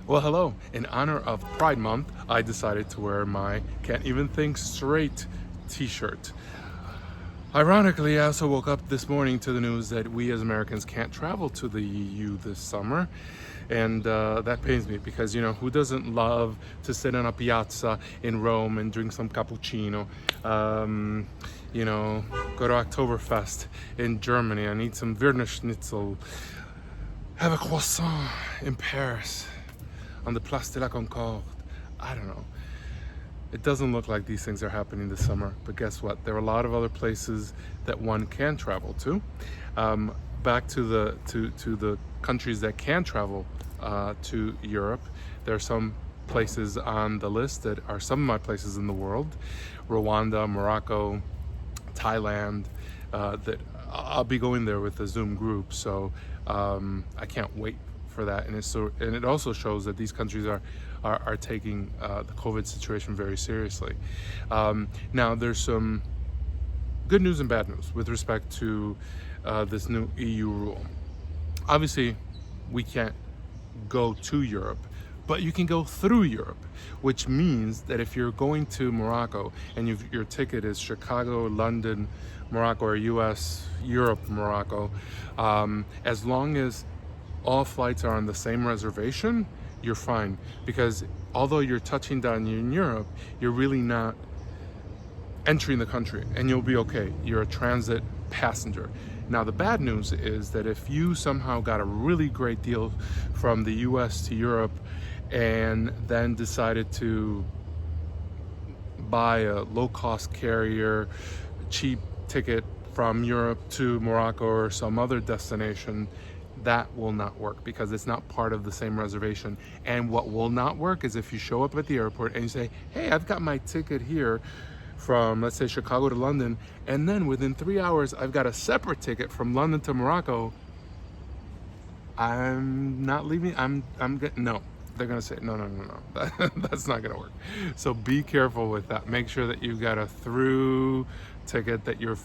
Well, hello. In honor of Pride Month, I decided to wear my Can't Even Think Straight t-shirt. Ironically, I also woke up this morning to the news that we as Americans can't travel to the EU this summer. And that pains me because, who doesn't love to sit on a piazza in Rome and drink some cappuccino? Go to Oktoberfest in Germany and eat some Wiener Schnitzel. Have a croissant in Paris on the Place de la Concorde. I don't know. It doesn't look like these things are happening this summer, but guess what? There are a lot of other places that one can travel to. Back to the countries that can travel to Europe. There are some places on the list that are some of my places in the world: Rwanda, Morocco, Thailand. That I'll be going there with the Zoom group, so I can't wait for that. And it also shows that these countries are taking the COVID situation very seriously. Now, there's some good news and bad news with respect to this new EU rule. Obviously, we can't go to Europe, but you can go through Europe, which means that if you're going to Morocco and your ticket is Chicago, London, Morocco, or US, Europe, Morocco, as long as all flights are on the same reservation, you're fine. Because although you're touching down in Europe, you're really not entering the country, and you'll be okay. You're a transit passenger. Now, the bad news is that if you somehow got a really great deal from the US to Europe and then decided to buy a low-cost carrier, cheap ticket from Europe to Morocco or some other destination, that will not work because it's not part of the same reservation. And what will not work is if you show up at the airport and you say, hey, I've got my ticket here from, let's say, Chicago to London, and then within 3 hours I've got a separate ticket from London to Morocco. I'm not leaving. No. They're gonna say no. That's not gonna work. So be careful with that. Make sure that you've got a through ticket, that your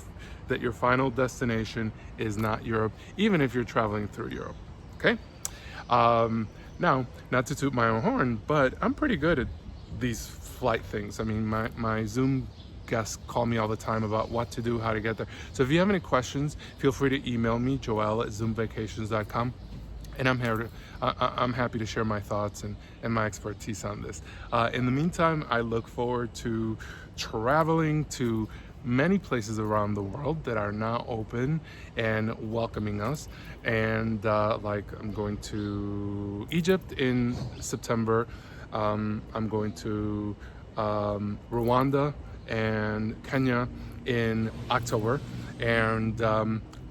final destination is not Europe, even if you're traveling through Europe. Okay. Now, not to toot my own horn, but I'm pretty good at these flight things. I mean, my Zoom guests call me all the time about what to do, how to get there. So if you have any questions, feel free to email me, joel@zoomvacations.com. And I'm happy to share my thoughts and my expertise on this. In the meantime, I look forward to traveling to many places around the world that are now open and welcoming us. And I'm going to Egypt in September. I'm going to Rwanda and Kenya in October. And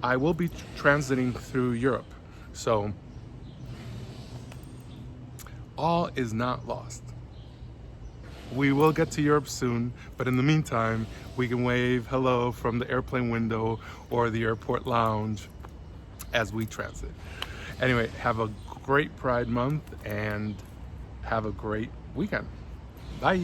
I will be transiting through Europe. So all is not lost. We will get to Europe soon, but in the meantime, we can wave hello from the airplane window or the airport lounge as we transit. Anyway, have a great Pride Month and have a great weekend. Bye.